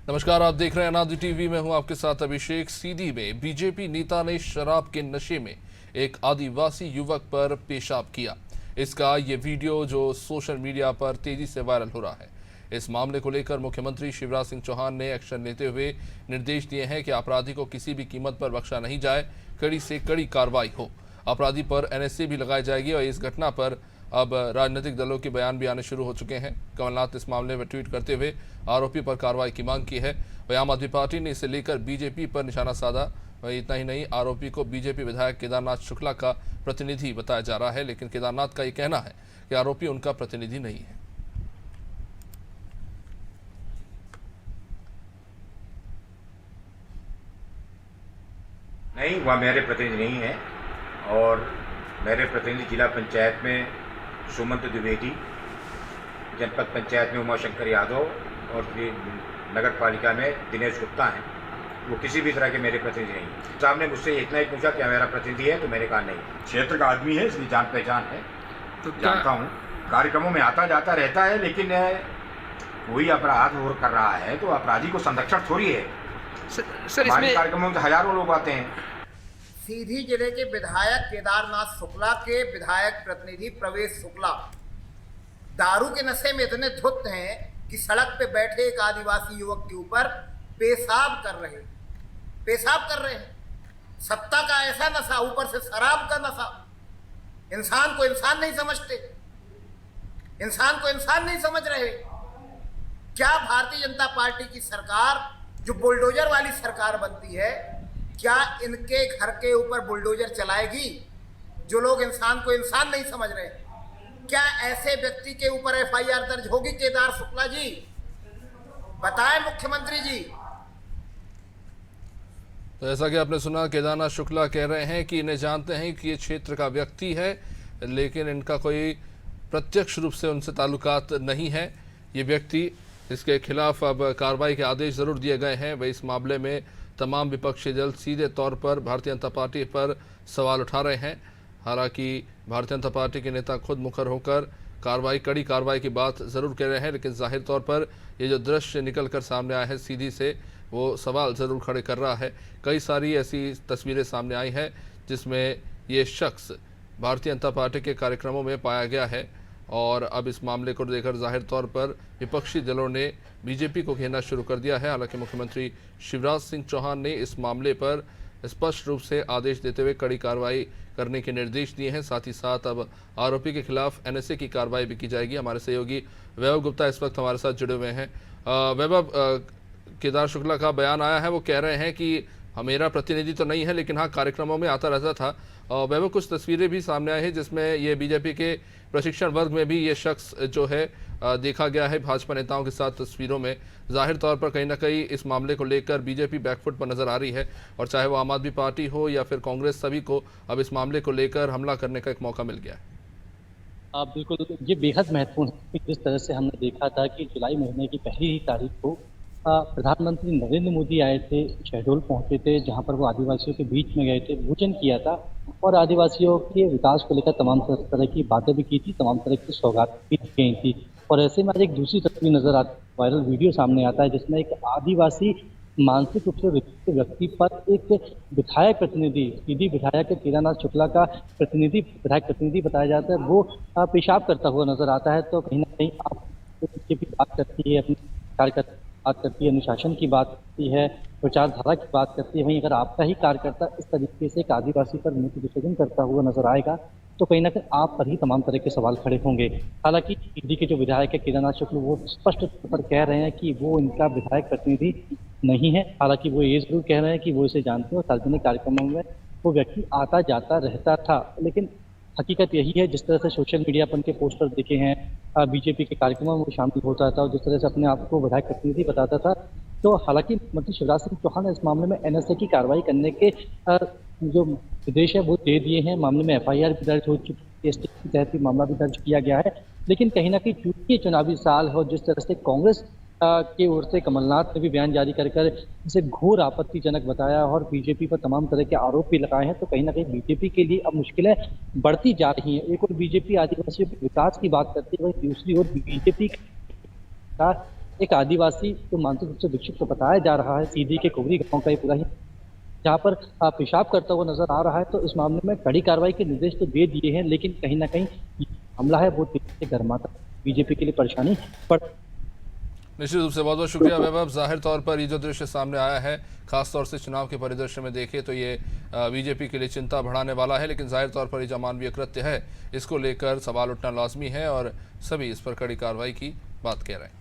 नमस्कार, आप देख रहे हैं अनादि टीवी में हूं आपके साथ अभिषेक। सीधी में बीजेपी नेता ने शराब के नशे में एक आदिवासी युवक पर पेशाब किया। इसका ये वीडियो जो सोशल मीडिया पर तेजी से वायरल हो रहा है। इस मामले को लेकर मुख्यमंत्री शिवराज सिंह चौहान ने एक्शन लेते हुए निर्देश दिए हैं कि अपराधी को किसी भी कीमत पर बख्शा नहीं जाए, कड़ी से कड़ी कार्रवाई हो। अपराधी पर एनएसए भी लगाई जाएगी और इस घटना पर अब राजनीतिक दलों के बयान भी आने शुरू हो चुके हैं। कमलनाथ इस मामले में ट्वीट करते हुए आरोपी पर कार्रवाई की मांग की है। वहीं आम आदमी पार्टी ने इसे लेकर बीजेपी पर निशाना साधा। वहीं इतना ही नहीं, आरोपी को बीजेपी विधायक केदारनाथ शुक्ला का प्रतिनिधि बताया जा रहा है, लेकिन केदारनाथ का ये कहना है कि आरोपी उनका प्रतिनिधि नहीं है। नहीं, वह मेरे प्रतिनिधि नहीं है और मेरे प्रतिनिधि जिला पंचायत में सुमंत द्विवेदी, जनपद पंचायत में उमाशंकर यादव और नगर पालिका में दिनेश गुप्ता हैं। वो किसी भी तरह के मेरे प्रतिनिधि नहीं हैं। साहब ने मुझसे इतना ही पूछा क्या मेरा प्रतिनिधि है, तो मैंने कहा नहीं। क्षेत्र का आदमी है, इसलिए जान पहचान है, तो जानता हूँ। कार्यक्रमों में आता जाता रहता है, लेकिन कोई अपराध और कर रहा है तो अपराधी को संरक्षण थोड़ी है। सर हमारे कार्यक्रमों में हजारों लोग आते हैं। सीधी जिले के विधायक केदारनाथ शुक्ला के विधायक प्रतिनिधि प्रवेश शुक्ला दारू के नशे में इतने धुत हैं कि सड़क पे बैठे एक आदिवासी युवक के ऊपर पेशाब कर रहे हैं। सत्ता का ऐसा नशा, ऊपर से शराब का नशा। इंसान को इंसान नहीं समझते, इंसान को इंसान नहीं समझ रहे। क्या भारतीय जनता पार्टी की सरकार जो बुलडोजर वाली सरकार बनती है, क्या इनके घर के ऊपर बुलडोजर चलाएगी? जो लोग इंसान को इंसान नहीं समझ रहे, क्या ऐसे व्यक्ति के ऊपर एफआईआर दर्ज होगी? केदार शुक्ला जी बताएं, मुख्यमंत्री जी। तो ऐसा कि आपने सुना, केदारनाथ शुक्ला कह रहे हैं कि इन्हें जानते हैं कि ये क्षेत्र का व्यक्ति है, लेकिन इनका कोई प्रत्यक्ष रूप से उनसे ताल्लुकात नहीं है। ये व्यक्ति, इसके खिलाफ अब कार्रवाई के आदेश जरूर दिए गए हैं। वह इस मामले में तमाम विपक्षी दल सीधे तौर पर भारतीय जनता पार्टी पर सवाल उठा रहे हैं। हालांकि भारतीय जनता पार्टी के नेता खुद मुखर होकर कड़ी कार्रवाई की बात ज़रूर कह रहे हैं, लेकिन जाहिर तौर पर ये जो दृश्य निकल कर सामने आया है सीधी से, वो सवाल ज़रूर खड़े कर रहा है। कई सारी ऐसी तस्वीरें सामने आई हैं जिसमें ये शख्स भारतीय जनता पार्टी के कार्यक्रमों में पाया गया है और अब इस मामले को लेकर जाहिर तौर पर विपक्षी दलों ने बीजेपी को घेरना शुरू कर दिया है। हालांकि मुख्यमंत्री शिवराज सिंह चौहान ने इस मामले पर स्पष्ट रूप से आदेश देते हुए कड़ी कार्रवाई करने के निर्देश दिए हैं। साथ ही साथ अब आरोपी के खिलाफ एनएसए की कार्रवाई भी की जाएगी। हमारे सहयोगी वैभव गुप्ता इस वक्त हमारे साथ जुड़े हुए हैं। वैभव, केदार शुक्ला का बयान आया है, वो कह रहे हैं कि मेरा प्रतिनिधि तो नहीं है, लेकिन हाँ कार्यक्रमों में आता रहता था। वैभव, कुछ तस्वीरें भी सामने आई हैं जिसमें ये बीजेपी के प्रशिक्षण वर्ग में भी ये शख्स जो है देखा गया है भाजपा नेताओं के साथ तस्वीरों में। जाहिर तौर पर कहीं ना कहीं इस मामले को लेकर बीजेपी बैकफुट पर नजर आ रही है और चाहे वो आम आदमी पार्टी हो या फिर कांग्रेस, सभी को अब इस मामले को लेकर हमला करने का एक मौका मिल गया है। बिल्कुल, ये बेहद महत्वपूर्ण है। जिस तरह से हमने देखा था कि जुलाई महीने की पहली ही तारीख को प्रधानमंत्री नरेंद्र मोदी आए थे, शहडोल पहुंचे थे, जहां पर वो आदिवासियों के बीच में गए थे, भोजन किया था और आदिवासियों के विकास को लेकर तमाम तरह की बातें भी की थी, तमाम तरह की सौगात भी दी गई थी। और ऐसे में आज एक दूसरी तस्वीर नजर आती, वायरल वीडियो सामने आता है जिसमें एक आदिवासी मानसिक रूप से विकसित व्यक्ति पर एक विधायक प्रतिनिधि, सीधी विधायक केदारनाथ शुक्ला का विधायक प्रतिनिधि बताया जाता है, वो पेशाब करता हुआ नजर आता है। तो कहीं ना कहीं आप बीजेपी बात करती है, अपने कार्यकर्ता बात करती है, अनुशासन की बात करती है, विचारधारा की बात करती है, वहीं अगर आपका ही कार्यकर्ता इस तरीके से एक आदिवासी पर मूर्ति विसर्जन करता हुआ नजर आएगा तो कहीं ना कहीं आप पर ही तमाम तरह के सवाल खड़े होंगे। हालांकि सीधी के जो विधायक है केदारनाथ शुक्ला, वो स्पष्ट तौर पर कह रहे हैं कि वो इनका विधायक प्रतिनिधि नहीं है। हालांकि वो ये जरूर कह रहे हैं कि वो इसे जानते हैं और सार्वजनिक कार्यक्रमों में वो व्यक्ति आता जाता रहता था। लेकिन हकीकत यही है, जिस तरह से सोशल मीडिया पर उनके पोस्टर देखे हैं, बीजेपी के कार्यक्रमों में शामिल होता था और जिस तरह से अपने आप को विधायक प्रतिनिधि बताता था, तो हालांकि मुख्यमंत्री शिवराज सिंह चौहान ने इस मामले में एनएसए की कार्रवाई करने के जो निर्देश है वो दे दिए हैं। मामले में एफआईआर भी दर्ज हो चुकी है, एसटी के तहत मामला भी दर्ज किया गया है। लेकिन कहीं ना कहीं चूंकि चुनावी साल हो, जिस तरह से कांग्रेस की ओर से कमलनाथ ने भी बयान जारी कर इसे घोर आपत्तिजनक बताया और बीजेपी पर तमाम तरह के आरोप भी लगाए हैं, तो कहीं ना कहीं बीजेपी के लिए अब मुश्किलें बढ़ती जा रही हैं। एक और बीजेपी आदिवासियों के विकास की बात करती है, वहीं दूसरी ओर बीजेपी का एक आदिवासी जो मानसिक रूप से विक्षिप्त बताया जा रहा है, सीधी के कुवरी गांव का ये पूरा ही, जहां पर पेशाब करता हुआ नजर आ रहा है। तो इस मामले में कड़ी कार्रवाई के निर्देश तो दे दिए हैं, लेकिन कहीं ना कहीं ये मामला है वो तेजी से गर्माता है। बीजेपी के लिए परेशानी पड़। निश्चित रूप से बहुत बहुत शुक्रिया वैभव। जाहिर तौर पर ये जो दृश्य सामने आया है, खासतौर से चुनाव के परिदृश्य में देखें तो ये बीजेपी के लिए चिंता बढ़ाने वाला है, लेकिन जाहिर तौर पर ये जो अमानवीय कृत्य है इसको लेकर सवाल उठना लाजमी है और सभी इस पर कड़ी कार्रवाई की बात कह रहे हैं।